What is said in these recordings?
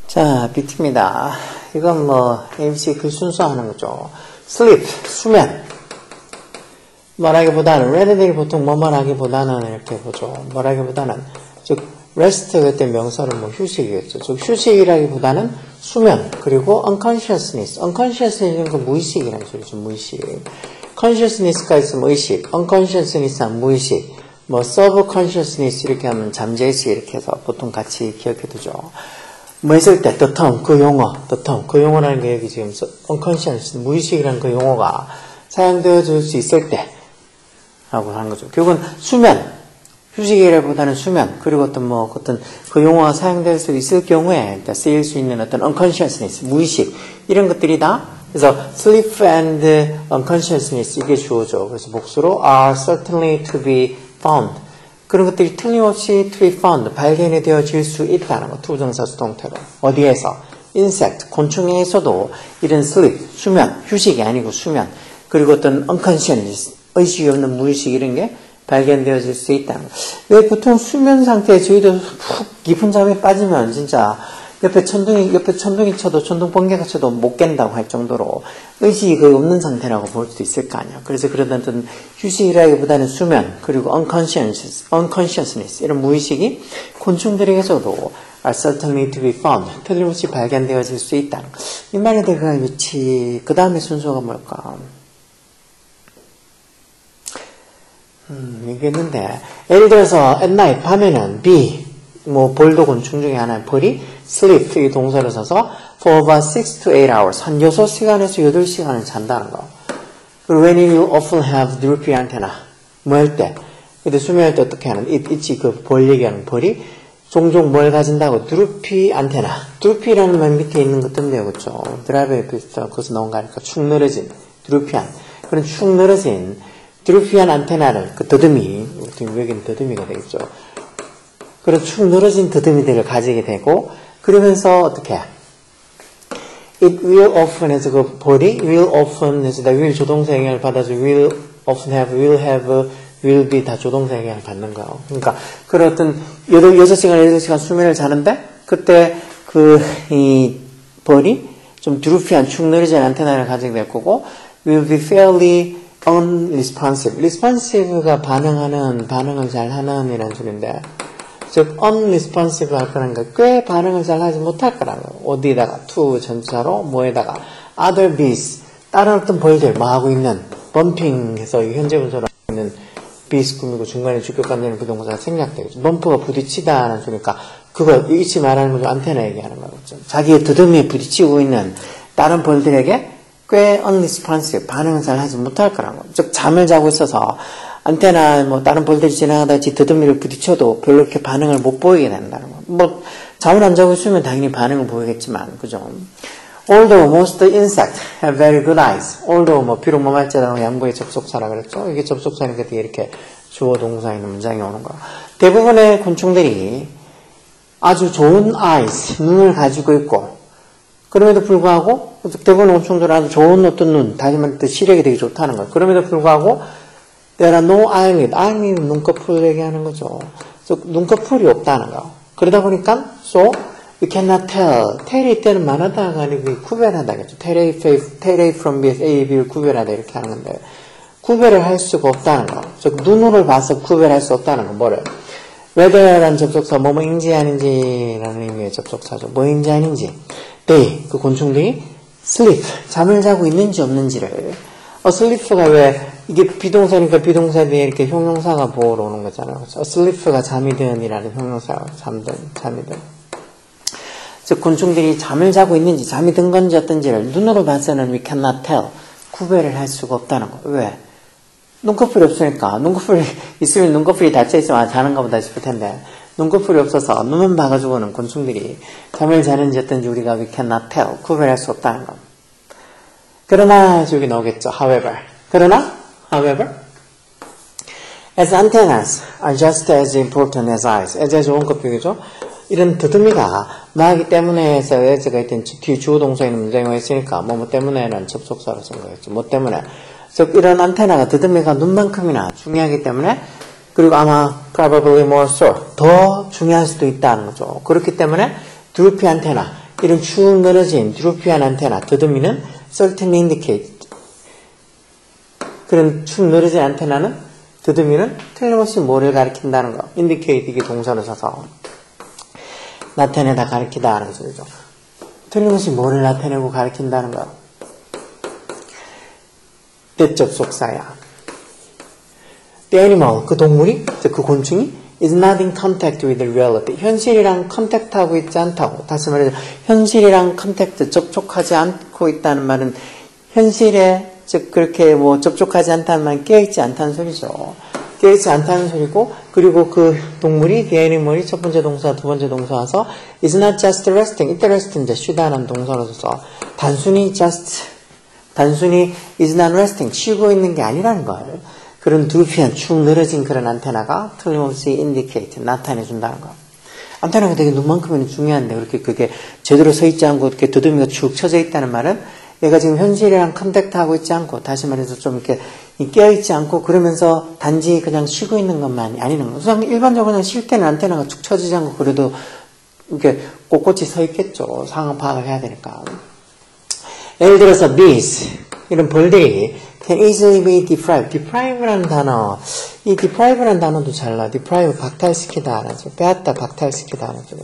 자, 비트입니다. 이건 ABC 글 순서하는 거죠. sleep, 수면. 뭐라기보다는, rather를 보통 뭐뭐라기보다는 이렇게 보죠. 뭐라기보다는, 즉, rest 그때 명사는 휴식이겠죠. 즉, 휴식이라기보다는 수면, 그리고 unconsciousness. unconsciousness는 그 무의식이라는 소리죠, 무의식. consciousness가 있으면 의식, unconsciousness는 무의식, subconsciousness 이렇게 하면 잠재의식 이렇게 해서 보통 같이 기억해 두죠. 했을 때, the term, 그 용어, the term, 그 용어라는 게 여기 지금 unconscious, 무의식이라는 그 용어가 사용되어질 수 있을 때, 라고 하는 거죠. 결국은 수면, 휴식이라기보다는 수면, 그리고 어떤 그 용어가 사용될 수 있을 경우에 쓰일 수 있는 어떤 unconsciousness, 무의식, 이런 것들이 다, 그래서 sleep and unconsciousness, 이게 주어죠. 그래서 복수로 are certainly to be found. 그런 것들이 틀림없이 to be found, 발견이 되어질 수 있다는 거, 투부정사 수동태로. 어디에서? insect, 곤충에서도 이런 sleep, 수면, 휴식이 아니고 수면, 그리고 어떤 unconscious, 의식이 없는 무의식 이런 게 발견되어질 수 있다는 거. 왜 보통 수면 상태에 저희도 푹 깊은 잠에 빠지면 진짜 옆에 천둥이 쳐도, 천둥 번개가 쳐도 못 깬다고 할 정도로 의식이 거의 없는 상태라고 볼 수도 있을 거 아니야. 그래서 그런 어떤 휴식이라기보다는 수면, 그리고 unconsciousness, 이런 무의식이 곤충들에게서도 are certainly to be found, 틀림없이 발견되어질 수 있다는 거. 이 말에 대한 위치, 그 다음에 순서가 뭘까? 이게 있는데, 예를 들어서 at night, 밤에는 볼도 곤충 중에 하나인 벌이 sleep, 이 동사를 써서 for about 6 to 8 hours, 한 6시간에서 8시간을 잔다는 거. 그리고 when you often have droopy antenna, 할 때, 근데 수면할 때 어떻게 하는, 있지, 그 벌 얘기하는 벌이 종종 뭘 가진다고, droopy antenna. droopy라는 말 밑에 있는 것 같은데요, 그쵸? 드라이브에 비슷한, 거기서 나온 거 아니까 축 늘어진, droopy한. 그런 축 늘어진, droopy한 안테나를, 그 더듬이, 여기는 더듬이가 되겠죠. 그런 축 늘어진 더듬이들을 가지게 되고, 그러면서 어떻게 it will often 해서 그 벌이 will often 해서 will 조동사 영향을 받아서 will often have, will have, will be 다 조동사 영향을 받는 거예요. 그러니까 그런 어떤 6시간 수면을 자는데 그때 이 벌이 좀 드루피한 축 늘어진 안테나를 가지게 될 거고 will be fairly unresponsive. responsive가 반응을 잘 하는 이라는 소리인데 즉 unresponsive 할 거라는 거 꽤 반응을 잘 하지 못할 거라는 거. 어디다가 to 전자로 뭐에다가 other bees 다른 어떤 벌들 뭐 하고 있는 범핑해서 현재 분사로 하고 있는 bees 꾸미고 중간에 주격관되는 부동사가 생략되겠죠. 범프가 부딪히다는 소리니까 그거 잊지 말라는 거죠. 안테나 얘기하는 거겠죠. 자기의 더듬이에 부딪히고 있는 다른 벌들에게 꽤 unresponsive 반응을 잘 하지 못할 거라는 거. 즉 잠을 자고 있어서 안테나 다른 벌들이 지나가다 더듬이를 부딪혀도 별로 이렇게 반응을 못 보이게 된다는 거. 잠을 안 자고 있으면 당연히 반응을 보이겠지만, 그죠? Although most insects have very good eyes. Although 비록 말자라는 양보의 접속사라 그랬죠? 이게 접속사니까 이렇게 주어 동사 있는 문장이 오는 거야. 대부분의 곤충들이 아주 좋은 eyes, 눈을 가지고 있고, 그럼에도 불구하고, 대부분의 곤충들은 아주 좋은 어떤 눈, 다시 말해 시력이 되게 좋다는 거야. 그럼에도 불구하고, there are no eyelid. eyelid은 눈꺼풀 얘기하는 거죠. 눈꺼풀이 없다는 거. 그러다 보니까, so, we cannot tell. tell이 이때는 말하다가 아니고 구별하다겠죠. tell A from B, A, B를 구별하다 이렇게 하는 건데, 구별을 할 수가 없다는 거. 즉, 눈으로 봐서 구별할 수 없다는 거. 뭐를? whether라는 접속사, 뭐뭐인지 아닌지라는 의미의 접속사죠. 뭐인지 아닌지. they, 그 곤충들이 sleep, 잠을 자고 있는지 없는지를. sleep가 왜, 이게 비동사니까 비동사 뒤에 이렇게 형용사가 보호로 오는 거잖아요. sleep가 잠이 든이라는 형용사가 잠이 든. 즉, 곤충들이 잠을 자고 있는지, 잠이 든 건지 어떤지를 눈으로 봐서는 we cannot tell. 구별을 할 수가 없다는 거. 왜? 눈꺼풀이 없으니까. 눈꺼풀이 있으면 눈꺼풀이 닫혀있으면 자는가 보다 싶을 텐데, 눈꺼풀이 없어서 눈만 봐가지고는 곤충들이 잠을 자는지 어떤지 우리가 we cannot tell. 구별할 수 없다는 거. 그러나, 여기 나오겠죠. However, as antennas are just as important as eyes. as의 좋은 것비교죠. 이런 더듬이가 나기 때문에 해서 as가 있던 뒤 주어 동사 있는 문장이 와 있으니까 뭐 때문에는 접속사로 쓴 거겠죠. 뭐 때문에. 즉 이런 안테나가 더듬이가 눈만큼이나 중요하기 때문에 그리고 아마 probably more so 더 중요할 수도 있다는 거죠. 그렇기 때문에 드루피 안테나 이런 축 늘어진 드루피한 안테나 더듬이는 certainly indicate 그런 축 늘어진 안테나는 더듬이는 틀림없이 뭐를 가리킨다는 거. indicate 이게 동사로 써서 나타내다 가리키다 하는 소리죠. 틀림없이 뭐를 나타내고 가리킨다는 거. 때적 속사야. The animal, 그 동물이, 그 곤충이 is not in contact with reality. 현실이랑 컨택트하고 있지 않다고. 다시 말해서 현실이랑 컨택트, 접촉하지 않고 있다는 말은 현실에 즉 그렇게 뭐 접촉하지 않다는 말은 깨어있지 않다는 소리죠. 깨어있지 않다는 소리고 그리고 그 동물이 the animal이 첫 번째 동사, 두 번째 동사 와서 is not just resting. 이때 resting 이제 쉬다라는 동사로 써서 단순히 is not resting 쉬고 있는 게 아니라는 걸 그런 드루피한 축 늘어진 그런 안테나가 틀림없이 indicate 나타내준다는 거. 안테나가 되게 눈만큼은 중요한데 그렇게 그게 제대로 서 있지 않고 이렇게 두드미가 축 쳐져 있다는 말은 얘가 지금 현실이랑 컨택트하고 있지 않고 다시 말해서 좀 이렇게 깨어있지 않고 그러면서 단지 그냥 쉬고 있는 것만이 아니는 거. 우선 일반적으로 그냥 쉴 때는 안테나가 축 쳐지지 않고 그래도 이렇게 꼿꼿이 서 있겠죠. 상황 파악을 해야 되니까. 예를 들어서 bees 이런 벌들이 can easily be deprived. deprive라는 단어, 이 deprive라는 단어도 잘 나와. deprive 박탈시키다 하죠. 빼앗다 박탈시키다 하죠.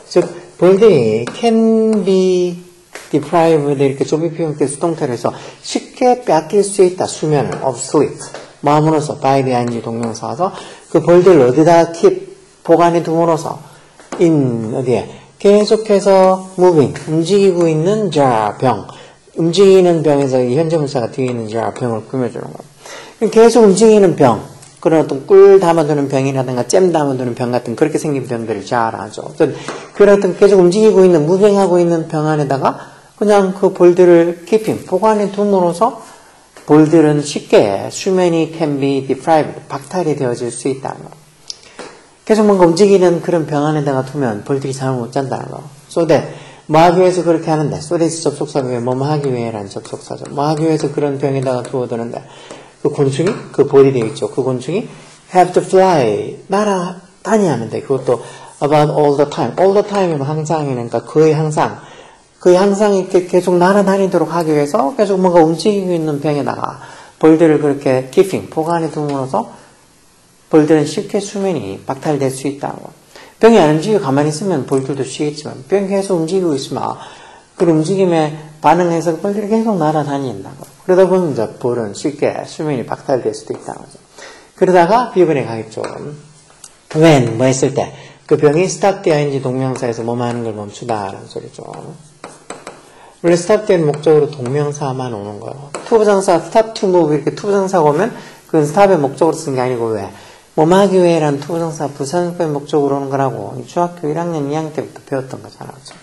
즉 벌들이 can be deprived 이렇게 조비 표현께 수동태를 해서 쉽게 빼앗길 수 있다. 수면을 of sleep 마음으로서 by the ing 동명사 와서 그 벌들을 어디다 keep 보관해 둠으로써 in 어디에 계속해서 moving 움직이고 있는 jar 병 움직이는 병에서 이 현재분사가 뒤에 있는 jar 병을 꾸며주는 거예요. 계속 움직이는 병 그런 어떤 꿀 담아두는 병이라든가 잼 담아두는 병 같은 그렇게 생긴 병들을 jar 하죠. 그런 어떤 계속 움직이고 있는 무빙하고 있는 병 안에다가 그냥 그 볼들을 keeping 보관해 둠으로써 볼들은 쉽게 수면이 can be deprived 박탈이 되어질 수 있다는 거. 계속 뭔가 움직이는 그런 병 안에다가 두면 볼들이 잠을 못 잔다는 거. so that 뭐 하기 위해서 그렇게 하는데 so that 접속사가 왜 뭐뭐 하기 위해라는 접속사죠. 뭐 하기 위해서 그런 병에다가 두어두는데 그 곤충이 그 볼이 되어있죠. 그 곤충이 have to fly 날아다녀야 하는데 그것도 about all the time이면 항상이니까 거의 항상 이렇게 계속 날아다니도록 하기 위해서 계속 뭔가 움직이고 있는 병에다가 볼들을 그렇게 keeping 보관해 둠으로써 볼들은 쉽게 수면이 박탈될 수 있다는 거. 병이 안 움직이고 가만히 있으면 볼들도 쉬겠지만 병이 계속 움직이고 있으면 그 움직임에 반응해서 볼들이 계속 날아다닌다는 거. 그러다 보면 이제 볼은 쉽게 수면이 박탈될 수도 있다는 거죠. 그러다가 비번에 가겠죠. when 뭐 했을 때 그 병이 stop the ing 동명사에서 뭐뭐 하는 걸 멈추다라는 소리죠. 원래 stop the는 목적으로 동명사만 오는 거예요. 투부정사 stop to move 이렇게 투부정사가 오면 그건 stop의 목적으로 쓴 게 아니고 왜? 뭐뭐 하기 위해라는 투부정사 부사용법의 목적으로 오는 거라고 중학교 1학년 2학년 때부터 배웠던 거잖아. 그렇죠?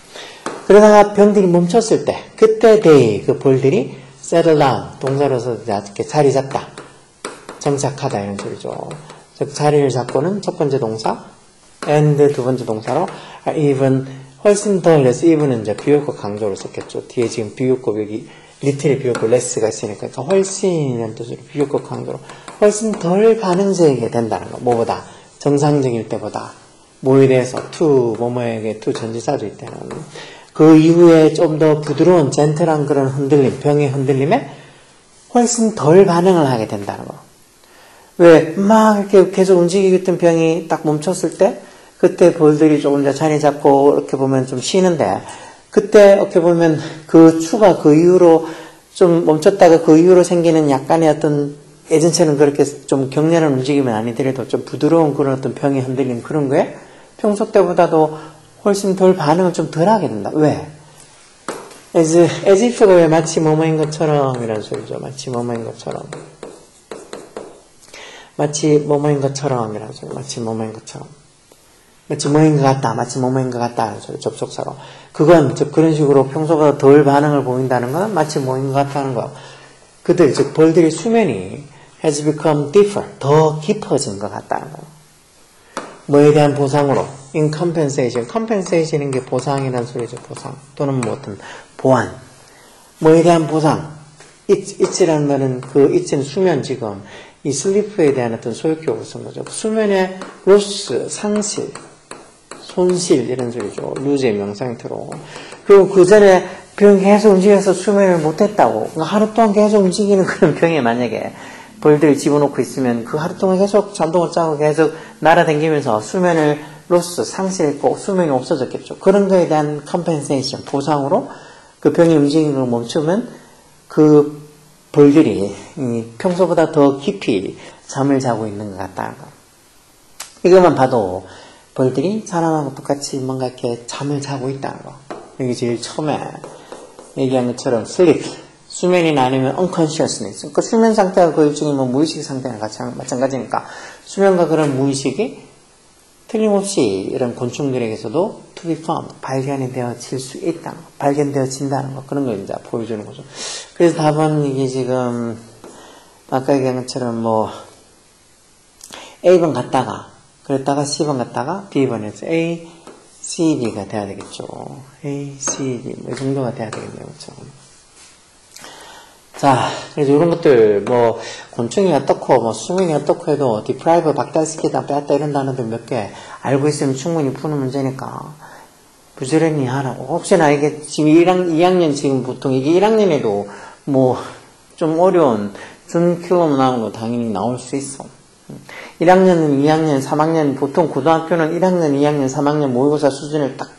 그러다가 병들이 멈췄을 때 그때 they 그 볼들이 settle down 동사로서 이렇게 자리 잡다 정착하다 이런 소리죠. 즉 자리를 잡고는 첫 번째 동사 and 두 번째 동사로 even 훨씬 더 less even은 이제 비교급 강조를 썼겠죠. 뒤에 지금 비교급 여기 little의 비교급 less가 있으니까 그러니까 훨씬이라는 뜻으로 비교급 강조로 훨씬 덜 반응적이게 된다는 거. 뭐보다 정상적일 때보다 뭐에 대해서 to 뭐뭐에게 to 전지사도 있다는 그 이후에 좀 더 부드러운 젠틀한 그런 흔들림 병의 흔들림에 훨씬 덜 반응을 하게 된다는 거. 왜 막 이렇게 계속 움직이고 있던 병이 딱 멈췄을 때 그때 볼들이 조금 더 자리 잡고 이렇게 보면 좀 쉬는데 그때 어떻게 보면 그 추가 그 이후로 좀 멈췄다가 그 이후로 생기는 약간의 어떤 예전처럼 그렇게 좀 격렬한 움직임은 아니더라도 좀 부드러운 그런 어떤 병이 흔들리는 그런 거에 평소 때보다도 훨씬 덜 반응을 좀 덜 하게 된다. 왜? as if가 왜 마치 뭐뭐인 것처럼 이런 소리죠. 마치 뭐뭐인 것처럼. 마치 뭐뭐인 것처럼 이런 소리. 마치 뭐뭐인 것처럼. 마치 뭐인 것 같다. 마치 뭐뭐인 것 같다. 하는 소리. 접속사로. 그건 즉 그런 식으로 평소보다 덜 반응을 보인다는 건 마치 뭐인 것 같다는 거. 그들 즉 볼들의 수면이 has become deeper. 더 깊어진 것 같다는 거. 뭐에 대한 보상으로 in compensation. compensation인 게 보상이라는 소리죠. 보상. 또는 뭐 어떤 보완. 뭐에 대한 보상. it이라는 말은 그 it는 수면 지금 이 슬리프에 대한 어떤 소유격으로 쓴 거죠. 수면의 로스, 상실, 손실 이런 소리죠. 루즈의 명사형태로. 그리고 그 전에 병이 계속 움직여서 수면을 못했다고. 하루 동안 계속 움직이는 그런 병에 만약에 벌들을 집어넣고 있으면 그 하루 동안 계속 잠도 못 자고 계속 날아다니면서 수면을 로스, 상실했고 수면이 없어졌겠죠. 그런 거에 대한 컴펜세이션, 보상으로 그 병이 움직이는 걸 멈추면 그 벌들이 평소보다 더 깊이 잠을 자고 있는 것 같다는 거. 이것만 봐도 벌들이 사람하고 똑같이 뭔가 이렇게 잠을 자고 있다는 거. 여기 제일 처음에 얘기한 것처럼 sleep, 수면이나 아니면 unconsciousness. 그러니까 수면 상태가 그 일종의 뭐 무의식 상태랑 같이 마찬가지니까 수면과 그런 무의식이 틀림없이 이런 곤충들에게서도 to be found, 발견이 되어질 수 있다는 거, 발견되어진다는 거, 그런 걸 이제 보여주는 거죠. 그래서 답은 이게 지금 아까 얘기한 것처럼 뭐 A번 갔다가 그랬다가 C번 갔다가 B번에서 A, C, D가 돼야 되겠죠. A, C, D 뭐 이 정도가 돼야 되겠네요. 그렇죠? 자, 그래서 이런 것들, 뭐, 곤충이 어떻고, 뭐, 수명이 어떻고 해도, deprive, 박탈시키다, 빼앗다 이런 단어들 몇 개 알고 있으면 충분히 푸는 문제니까, 부지런히 하라고. 혹시나 이게 지금 2학년 지금 보통 이게 1학년에도 뭐, 좀 어려운 준킬럼 나오는 거 당연히 나올 수 있어. 1학년은 2학년, 3학년, 보통 고등학교는 1학년, 2학년, 3학년 모의고사 수준을 딱,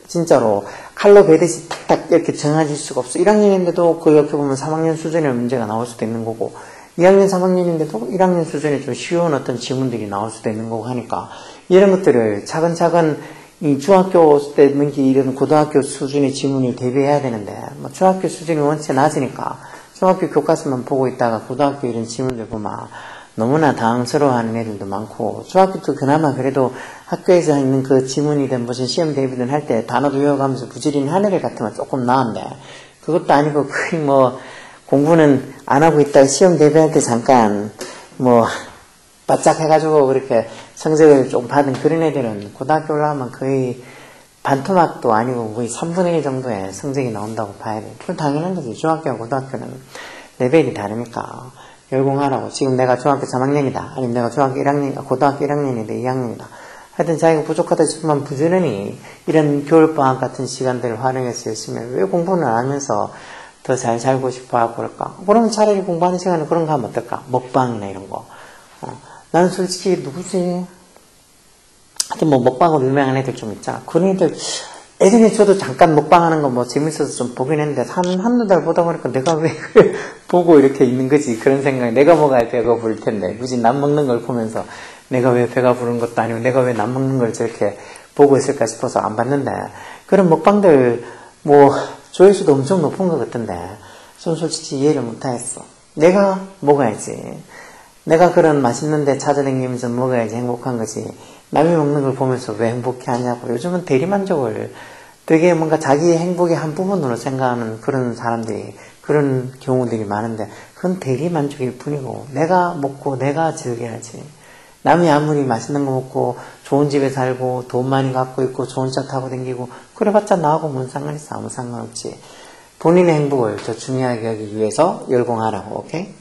진짜로 칼로 베듯이 탁탁 이렇게 정해질 수가 없어. 1학년인데도 그 옆에 보면 3학년 수준의 문제가 나올 수도 있는 거고 2학년, 3학년인데도 1학년 수준에 좀 쉬운 어떤 지문들이 나올 수도 있는 거고 하니까 이런 것들을 차근차근 이 중학교 때 이런 고등학교 수준의 지문을 대비해야 되는데 뭐 중학교 수준이 원체 낮으니까 중학교 교과서만 보고 있다가 고등학교 이런 지문들 보면 너무나 당황스러워하는 애들도 많고 중학교도 그나마 그래도 학교에서 있는 그 지문이든 무슨 시험 대비든 할 때 단어도 외워가면서 부지런히 하는 애 같으면 조금 나은데 그것도 아니고 거의 뭐 공부는 안 하고 있다가 시험 대비할 때 잠깐 뭐 바짝 해가지고 그렇게 성적을 좀 받은 그런 애들은 고등학교 올라가면 거의 반토막도 아니고 거의 3분의 1 정도의 성적이 나온다고 봐야 돼. 그건 당연한 거지. 중학교와 고등학교는 레벨이 다르니까. 열공하라고. 지금 내가 중학교 3학년이다. 아니면 내가 중학교 1학년, 고등학교 1학년인데 2학년이다. 하여튼 자기가 부족하다 싶으면 부지런히 이런 겨울방학 같은 시간들을 활용해서 열심히 해. 왜 공부는 안 하면서 더 잘 살고 싶어 하고 그럴까? 그러면 차라리 공부하는 시간에 그런 거 하면 어떨까? 먹방이나 이런 거. 나는 솔직히 누구지? 하여튼 뭐 먹방으로 유명한 애들 좀 있잖아. 그런 애들, 예전에 저도 잠깐 먹방하는 거 뭐 재밌어서 좀 보긴 했는데 한두 달 보다 보니까 내가 왜 그걸 보고 이렇게 있는 거지 그런 생각이 내가 먹어야 배가 부를 텐데 굳이 남 먹는 걸 보면서 내가 왜 배가 부른 것도 아니고 내가 왜 남 먹는 걸 저렇게 보고 있을까 싶어서 안 봤는데 그런 먹방들 뭐 조회수도 엄청 높은 것 같던데 전 솔직히 이해를 못하겠어. 내가 먹어야지. 내가 그런 맛있는데 찾아다니면서 먹어야지 행복한 거지. 남이 먹는 걸 보면서 왜 행복해 하냐고. 요즘은 대리만족을 되게 뭔가 자기의 행복의 한 부분으로 생각하는 그런 사람들이, 그런 경우들이 많은데, 그건 대리만족일 뿐이고, 내가 먹고 내가 즐겨야지. 남이 아무리 맛있는 거 먹고, 좋은 집에 살고, 돈 많이 갖고 있고, 좋은 차 타고 다니고, 그래봤자 나하고 뭔 상관있어. 아무 상관없지. 본인의 행복을 더 중요하게 하기 위해서 열공하라고, 오케이?